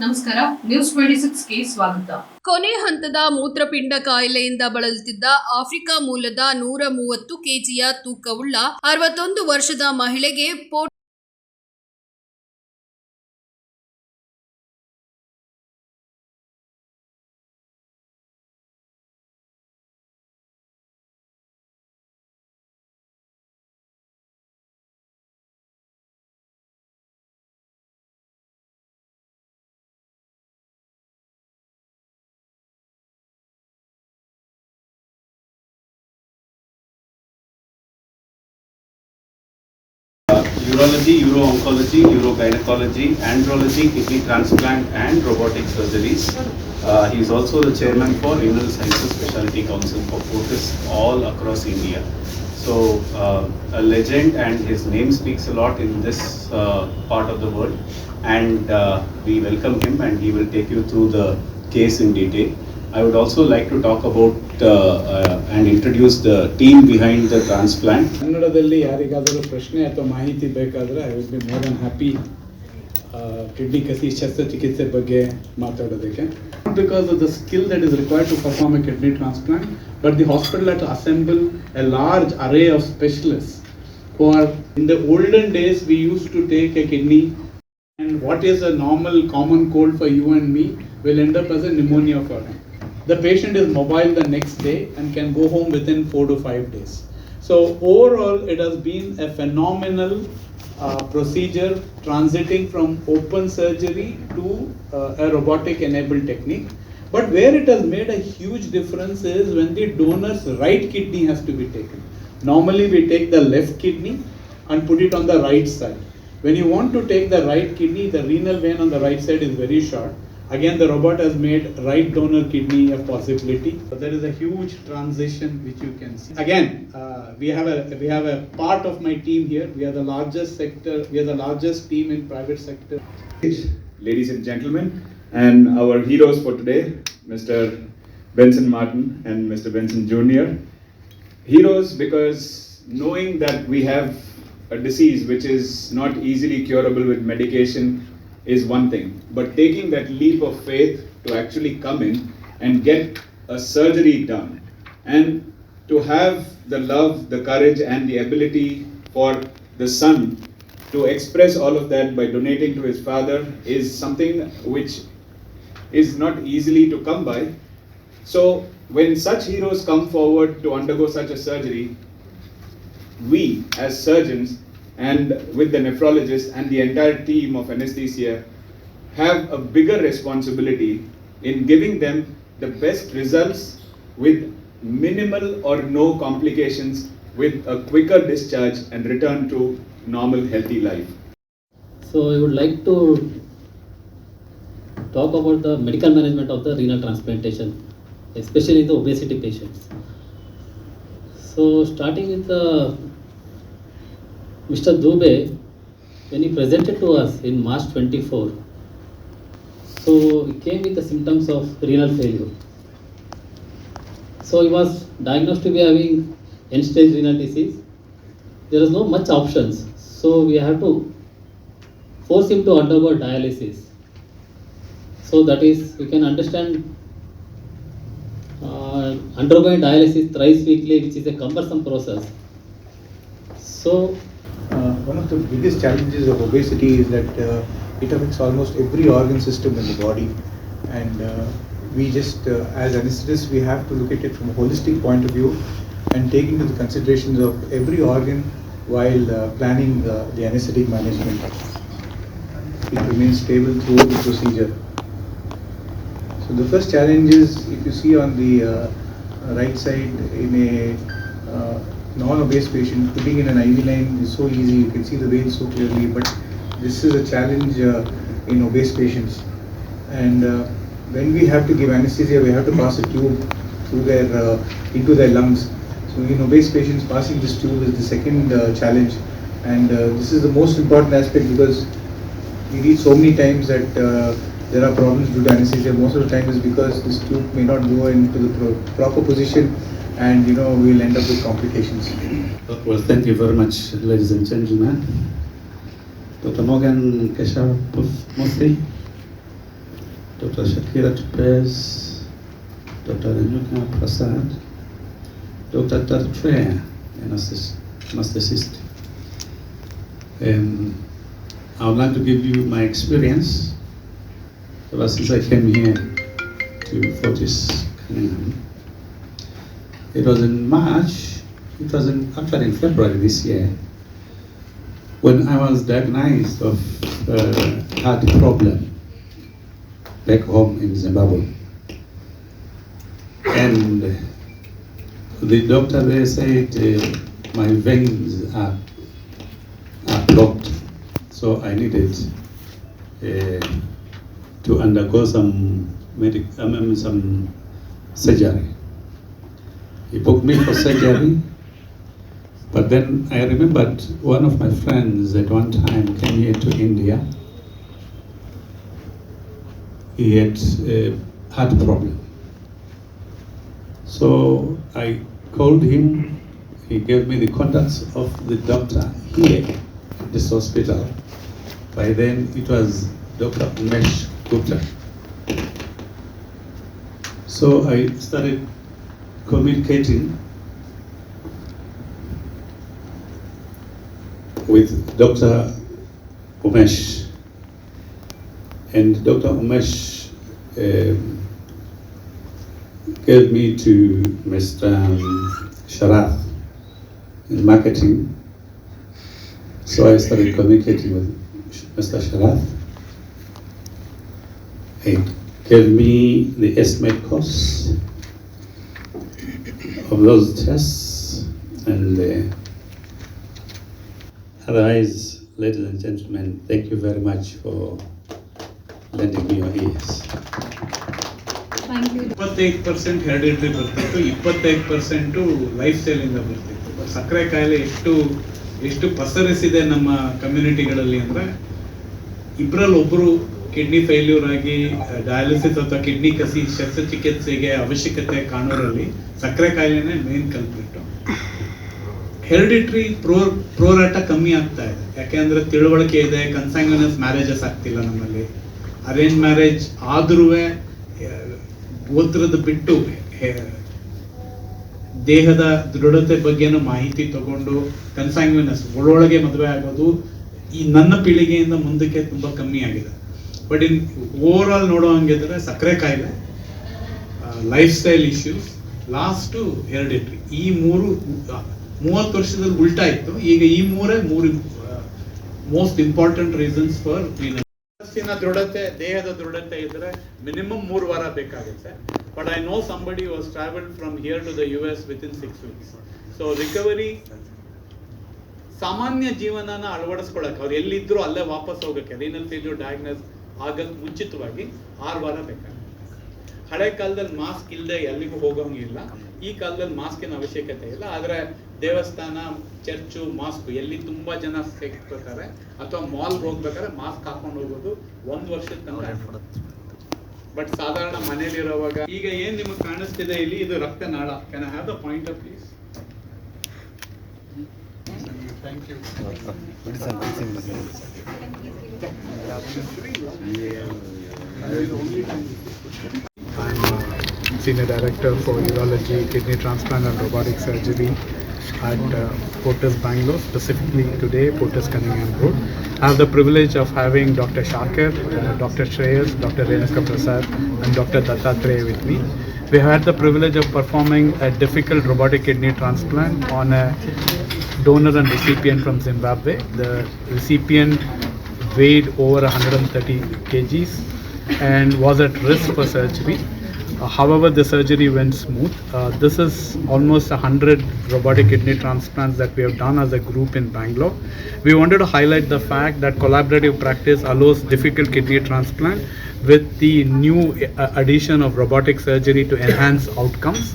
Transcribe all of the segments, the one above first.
ನಮಸ್ಕಾರ, ನ್ಯೂಸ್ 26ಗೆ ಸ್ವಾಗತ. ಕೊನೆ ಹಂತದ ಮೂತ್ರಪಿಂಡ ಕಾಯಿಲೆಯಿಂದ ಬಳಲುತ್ತಿದ್ದ ಆಫ್ರಿಕಾ ಮೂಲದ 130 ಕೆಜಿಯ ತೂಕವುಳ್ಳ 61 ವರ್ಷದ ಮಹಿಳೆಗೆ urology, uro-oncology, urogynecology, andrology, kidney transplant and robotic surgeries. He is also the chairman for Renal Sciences Specialty Council for Fortis all across India. So a legend, and his name speaks a lot in this part of the world, and we welcome him and he will take you through the case in detail. I would also like to talk about and introduce the team behind the transplant. ಕನ್ನಡದಲ್ಲಿ ಯಾರಿಗಾದರೂ ಪ್ರಶ್ನೆ ಅಥವಾ ಮಾಹಿತಿ ಬೇಕಾದರೆ I will be more than happy kidney ಕಸಿ ಶಸ್ತ್ರಚಿಕಿತ್ಸೆ ಬಗ್ಗೆ ಮಾತಾಡೋದಕ್ಕೆ. Because of the skill that is required to perform a kidney transplant, but the hospital had to assemble a large array of specialists who are, in the olden days we used to take a kidney and what is a normal common cold for you and me will end up as a pneumonia for him. The patient is mobile the next day and can go home within 4 to 5 days. So overall, it has been a phenomenal procedure transiting from open surgery to a robotic enabled technique. But where it has made a huge difference is when the donor's right kidney has to be taken. Normally we take the left kidney and put it on the right side. When you want to take the right kidney, the renal vein on the right side is very short. Again, the robot has made right donor kidney a possibility. So there is a huge transition which you can see. Again, we have a part of my team here. We are the largest sector. We are the largest team in private sector. Ladies and gentlemen, and our heroes for today, Mr. Benson Martin and Mr. Benson Jr. Heroes because knowing that we have a disease which is not easily curable with medication is one thing, but taking that leap of faith to actually come in and get a surgery done, and to have the love, the courage and the ability for the son to express all of that by donating to his father is something which is not easily to come by. So when such heroes come forward to undergo such a surgery, we as surgeons and with the nephrologist and the entire team of anesthesia have a bigger responsibility in giving them the best results with minimal or no complications, with a quicker discharge and return to normal healthy life. So I would like to talk about the medical management of the renal transplantation, especially the obesity patients. So starting with Mr. Dubey, when he presented to us in March 24, so he came with the symptoms of renal failure. So he was diagnosed to be having end-stage renal disease. There is no much options, so we have to force him to undergo dialysis. So that is, you can understand, undergoing dialysis thrice weekly, which is a cumbersome process. So one of the biggest challenges of obesity is that it affects almost every organ system in the body, and we just as anesthetists we have to look at it from a holistic point of view and take into the considerations of every organ while planning the anesthetic management. It remains stable throughout the procedure. So the first challenge is, if you see on the right side, in a non-obese patient, putting in an IV line is so easy, you can see the veins so clearly, but this is a challenge in obese patients. And when we have to give anesthesia, we have to pass a tube through into their lungs. So in obese patients, passing this tube is the second challenge, and this is the most important aspect because we read so many times that there are problems due to anesthesia. Most of the time is because this tube may not go into the proper position, and we'll end up with complications. Well, thank you very much, ladies and gentlemen. Dr. Morgan Keshav Murthy, Dr. Shakira Tupez, Dr. Renuka Prasad, Dr. Tartrea, anesthetist. I would like to give you my experience ever since I came here to Fortis Cunningham. It was in March, actually in February this year, when I was diagnosed of heart problem back home in Zimbabwe. And the doctor there said my veins are blocked, so I needed to undergo some surgery. He booked me for surgery, but then I remembered one of my friends at one time came here to India. He had a heart problem. So I called him, he gave me the contacts of the doctor here at this hospital. By then it was Dr. Umesh Gupta. So I started communicating with Dr. Umesh, and Dr. Umesh gave me to Mr. Sharath in marketing. So I started communicating with Mr. Sharath. He gave me the estimate costs of those tests, and otherwise, ladies and gentlemen, thank you very much for lending me your ears. Thank you. 25% hereditary ಬರ್ತಿತ್ತು, 25% life ಸ್ಟೈಲಿಂದ ಬರ್ತಿತ್ತು. ಸಕ್ಕರೆ ಕಾಯಿಲೆ ಎಷ್ಟು ಪಸರಿಸಿದೆ ನಮ್ಮ ಕಮ್ಯುನಿಟಿಗಳಲ್ಲಿ ಅಂದರೆ, ಇಬ್ಬರಲ್ಲಿ ಒಬ್ಬರು kidney failure ಆಗಿ ಡಯಾಲಿಸಿಸ್ ಅಥವಾ ಕಿಡ್ನಿ ಕಸಿ ಶಸ್ತ್ರಚಿಕಿತ್ಸೆಗೆ ಅವಶ್ಯಕತೆ ಕಾಣೋರಲ್ಲಿ ಸಕ್ಕರೆ ಕಾಯಿಲೆನೇ ಮೇನ್ ಕಲ್ಪಿಟ್ಟು. ಹೆರಿಡಿಟ್ರಿ ಪ್ರೋರಾಟ ಕಮ್ಮಿ ಆಗ್ತಾ ಇದೆ, ಯಾಕೆಂದ್ರೆ ತಿಳುವಳಿಕೆ ಇದೆ, ಕನ್ಸಾಂಗ್ಯುನಸ್ ಮ್ಯಾರೇಜಸ್ ಆಗ್ತಿಲ್ಲ ನಮ್ಮಲ್ಲಿ. ಅರೇಂಜ್ ಮ್ಯಾರೇಜ್ ಆದ್ರೂ ಗೋತ್ರದ ಬಿಟ್ಟು ದೇಹದ ದೃಢತೆ ಬಗ್ಗೆನೂ ಮಾಹಿತಿ ತಗೊಂಡು ಕನ್ಸಾಂಗ್ಯುನಸ್ ಒಳೊಳಗೆ ಮದುವೆ ಆಗೋದು ಈ ನನ್ನ ಪೀಳಿಗೆಯಿಂದ ಮುಂದಕ್ಕೆ ತುಂಬಾ ಕಮ್ಮಿ ಆಗಿದೆ. ಬಟ್ ಇನ್ ಓವರ್ ಆಲ್ ನೋಡೋ ಹಂಗಿದ್ರೆ ಸಕ್ಕರೆ ಕಾಯಿಲೆ, life style issues, last hereditary, ಈ 30 ವರ್ಷದಲ್ಲಿ ಉಲ್ಟಾ ಇತ್ತು. ಈಗ ಈ ಮೂರೇ ಮೋಸ್ಟ್ ಇಂಪಾರ್ಟೆಂಟ್ ರೀಸನ್ಸ್ ಫಾರ್ ಮನಸ್ಸಿನ ದೃಢತೆ, ದೇಹದ ದೃಢತೆ ಇದ್ರೆ ಮಿನಿಮಮ್ 3 ವಾರ ಬೇಕಾಗುತ್ತೆ. But I know somebody was travelled from here to the US within 6 weeks. So recovery, ಸಾಮಾನ್ಯ ಜೀವನನ ಅಳವಡಿಸ್ಕೊಳಕ್ಕೆ, ಅವ್ರು ಎಲ್ಲಿದ್ರು ಅಲ್ಲೇ ವಾಪಸ್ ಹೋಗಕ್ಕೆ, ರೀನಲ್ ಫೇಲ್ಯೂರ್ ಡಯಾಗ್ನೋಸ್ ಆಗಕ್ಕೆ ಮುಂಚಿತವಾಗಿ 6 ವಾರ ಬೇಕಾಗುತ್ತೆ. ಹಳೆ ಕಾಲದಲ್ಲಿ ಮಾಸ್ಕ್ ಇಲ್ಲದೆ ಎಲ್ಲಿಗೂ ಹೋಗೋಂಗಿಲ್ಲ, ಈ ಕಾಲದಲ್ಲಿ ಮಾಸ್ಕಿನ ಅವಶ್ಯಕತೆ ಇಲ್ಲ. ಆದರೆ ದೇವಸ್ಥಾನ, ಚರ್ಚು, ಮಾಸ್ಕ್ ಎಲ್ಲಿ ತುಂಬಾ ಜನ ಸಿಗ್ಬೇಕಾರೆ ಅಥವಾ ಮಾಲ್ಗೆ ಹೋಗ್ಬೇಕಾದ್ರೆ ಮಾಸ್ಕ್ ಹಾಕೊಂಡು ಹೋಗೋದು 1 ವರ್ಷದ ತನಕ. ಬಟ್ ಸಾಧಾರಣ ಮನೇಲಿರುವಾಗ ಈಗ ಏನ್ ನಿಮಗೆ ಕಾಣಿಸ್ತಿದೆ ಇಲ್ಲಿ, ಇದು ರಕ್ತನಾಳ. Can I have the point of please? Thank you. I'm Senior Director for Urology, Kidney Transplant and Robotic Surgery at Fortis Bangalore, specifically today Fortis Cunningham Road. I have the privilege of having Dr. Shakir, Dr. Shreyas, Dr. Renuka Prasad and Dr. Dattatreya with me. We had the privilege of performing a difficult robotic kidney transplant on a donor and recipient from Zimbabwe. The recipient weighed over 130 kgs and was at risk for surgery. However, the surgery went smooth. This is almost 100 robotic kidney transplants that we have done as a group in Bangalore. We wanted to highlight the fact that collaborative practice allows difficult kidney transplant with the new addition of robotic surgery to enhance outcomes.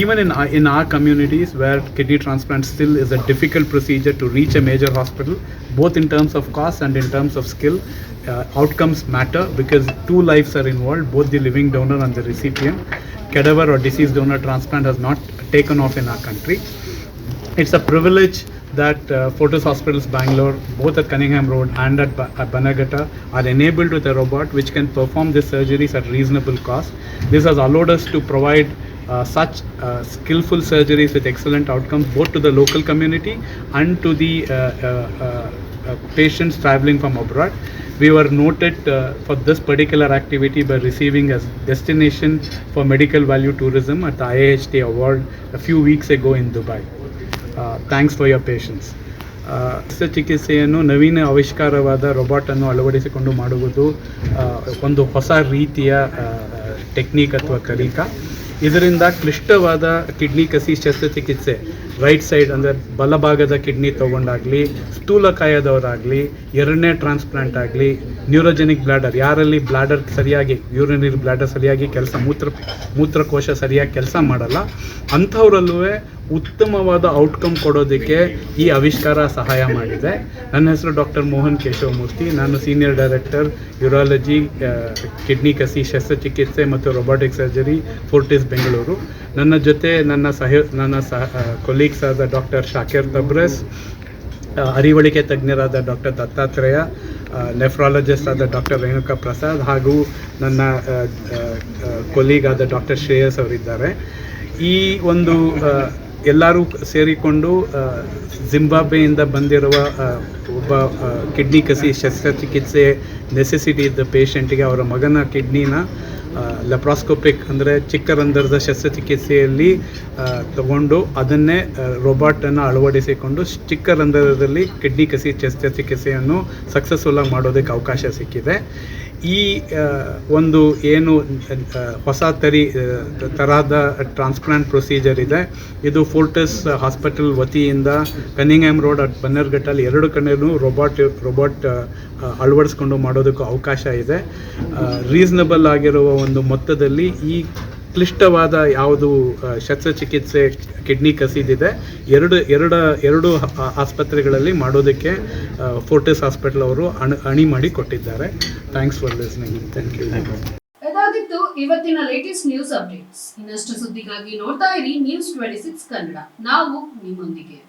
Even in our communities where kidney transplant still is a difficult procedure to reach a major hospital, both in terms of cost and in terms of skill, outcomes matter because 2 lives are involved, both the living donor and the recipient. Cadaver or deceased donor transplant has not taken off in our country. It's a privilege that Fortis Hospitals Bangalore, both at Cunningham Road and at Bannerghatta, are enabled with a robot which can perform these surgeries at reasonable cost. This has allowed us to provide such skillful surgeries with excellent outcomes both to the local community and to the patients traveling from abroad. We were noted for this particular activity by receiving a destination for medical value tourism at the IIHT award a few weeks ago in Dubai. Thanks for your patience. ಶಸ್ತ್ರಚಿಕಿತ್ಸೆಯನ್ನು ನವೀನ ಆವಿಷ್ಕಾರವಾದ ರೋಬೋಟನ್ನು ಅಳವಡಿಸಿಕೊಂಡು ಮಾಡುವುದು ಒಂದು ಹೊಸ ರೀತಿಯ technique ಅಥವಾ ಕಲಿಕಾ. ಇದರಿಂದ ಕ್ಲಿಷ್ಟವಾದ kidney ಕಸಿ ಶಸ್ತ್ರಚಿಕಿತ್ಸೆ ರೈಟ್ ಸೈಡ್ ಅಂದರೆ ಬಲಭಾಗದ ಕಿಡ್ನಿ ತೊಗೊಂಡಾಗಲಿ, ಸ್ಥೂಲಕಾಯದವರಾಗಲಿ, ಎರಡನೇ ಟ್ರಾನ್ಸ್ಪ್ಲಾಂಟ್ ಆಗಲಿ, ನ್ಯೂರೋಜೆನಿಕ್ ಬ್ಲ್ಯಾಡರ್ ಯಾರಲ್ಲಿ ಬ್ಲ್ಯಾಡರ್ ಸರಿಯಾಗಿ ಯೂರಿನರಿ ಬ್ಲ್ಯಾಡರ್ ಸರಿಯಾಗಿ ಮೂತ್ರಕೋಶ ಸರಿಯಾಗಿ ಕೆಲಸ ಮಾಡಲ್ಲ ಅಂಥವರಲ್ಲೂ ಉತ್ತಮವಾದ ಔಟ್ಕಮ್ ಕೊಡೋದಕ್ಕೆ ಈ ಆವಿಷ್ಕಾರ ಸಹಾಯ ಮಾಡಿದೆ. ನನ್ನ ಹೆಸರು ಡಾಕ್ಟರ್ ಮೋಹನ್ ಕೇಶವಮೂರ್ತಿ. ನಾನು ಸೀನಿಯರ್ ಡೈರೆಕ್ಟರ್ ಯೂರಾಲಜಿ, ಕಿಡ್ನಿ ಕಸಿ ಶಸ್ತ್ರಚಿಕಿತ್ಸೆ ಮತ್ತು ರೊಬಾಟಿಕ್ ಸರ್ಜರಿ, ಫೋರ್ಟಿಸ್ ಬೆಂಗಳೂರು. ನನ್ನ ಜೊತೆ ನನ್ನ ಕೊಲೀಗ್ಸ್ ಆದ ಡಾಕ್ಟರ್ ಶಾಕಿರ್ ತಬ್ರಸ್, ಅರಿವಳಿಕೆ ತಜ್ಞರಾದ ಡಾಕ್ಟರ್ ದತ್ತಾತ್ರೇಯ, ನೆಫ್ರಾಲಜಿಸ್ಟ್ ಆದ ಡಾಕ್ಟರ್ ರೇಣುಕಾ ಪ್ರಸಾದ್ ಹಾಗೂ ನನ್ನ ಕೊಲೀಗ್ ಆದ ಡಾಕ್ಟರ್ ಶ್ರೇಯಸ್ ಅವರಿದ್ದಾರೆ. ಈ ಒಂದು ಎಲ್ಲರೂ ಸೇರಿಕೊಂಡು ಜಿಂಬಾಬ್ವೆಯಿಂದ ಬಂದಿರುವ ಒಬ್ಬ ಕಿಡ್ನಿ ಕಸಿ ಶಸ್ತ್ರಚಿಕಿತ್ಸೆ ನೆಸೆಸಿಟಿ ಇದ್ದ ಪೇಷಂಟಿಗೆ ಅವರ ಮಗನ ಕಿಡ್ನಿನ ಲೆಪ್ರಾಸ್ಕೋಪಿಕ್ ಅಂದರೆ ಚಿಕ್ಕ ರಂಧ್ರದ ಶಸ್ತ್ರಚಿಕಿತ್ಸೆಯಲ್ಲಿ ತಗೊಂಡು ಅದನ್ನೇ ರೋಬೋಟನ್ನು ಅಳವಡಿಸಿಕೊಂಡು ಚಿಕ್ಕ ರಂಧ್ರದಲ್ಲಿ ಕಿಡ್ನಿ ಕಸಿ ಶಸ್ತ್ರಚಿಕಿತ್ಸೆಯನ್ನು ಸಕ್ಸಸ್ಫುಲ್ಲಾಗಿ ಮಾಡೋದಕ್ಕೆ ಅವಕಾಶ ಸಿಕ್ಕಿದೆ. ಈ ಒಂದು ಏನು ಹೊಸ ತರಹದ ಟ್ರಾನ್ಸ್ಪ್ಲಾಂಟ್ ಪ್ರೊಸೀಜರ್ ಇದೆ, ಇದು ಫೋರ್ಟಿಸ್ ಹಾಸ್ಪಿಟಲ್ ವತಿಯಿಂದ ಕನ್ನಿಂಗ್ಹ್ಯಾಮ್ ರೋಡ್ ಅಟ್ ಬನ್ನರ್ಘಟ್ಟಲ್ಲಿ ಎರಡು ಕಡೆಯೂ ರೋಬೋಟ್ ಅಳವಡಿಸ್ಕೊಂಡು ಮಾಡೋದಕ್ಕೂ ಅವಕಾಶ ಇದೆ. ರೀಸನಬಲ್ ಆಗಿರುವ ಒಂದು ಮೊತ್ತದಲ್ಲಿ ಈ ಕ್ಲಿಷ್ಟವಾದ ಯಾವುದು ಶಸ್ತ್ರಚಿಕಿತ್ಸೆ ಕಿಡ್ನಿ ಕಸಿದಿದೆ ಎರಡು ಆಸ್ಪತ್ರೆಗಳಲ್ಲಿ ಮಾಡೋದಕ್ಕೆ ಫೋರ್ಟಿಸ್ ಹಾಸ್ಪಿಟಲ್ ಅವರು ಅಣಿ ಮಾಡಿ ಕೊಟ್ಟಿದ್ದಾರೆ. Thanks for listening. Thank you. ಇದಾಗಿತ್ತು ಇವತ್ತಿನ ಲೇಟೆಸ್ಟ್ ನ್ಯೂಸ್ ಅಪ್ಡೇಟ್ಸ್. ಇನ್ನಷ್ಟು ಸುದ್ದಿಗಾಗಿ ನೋಡ್ತಾ ಇರಿ News 26 ಕನ್ನಡ. ನಾವು ನಿಮ್ಮೊಂದಿಗೆ.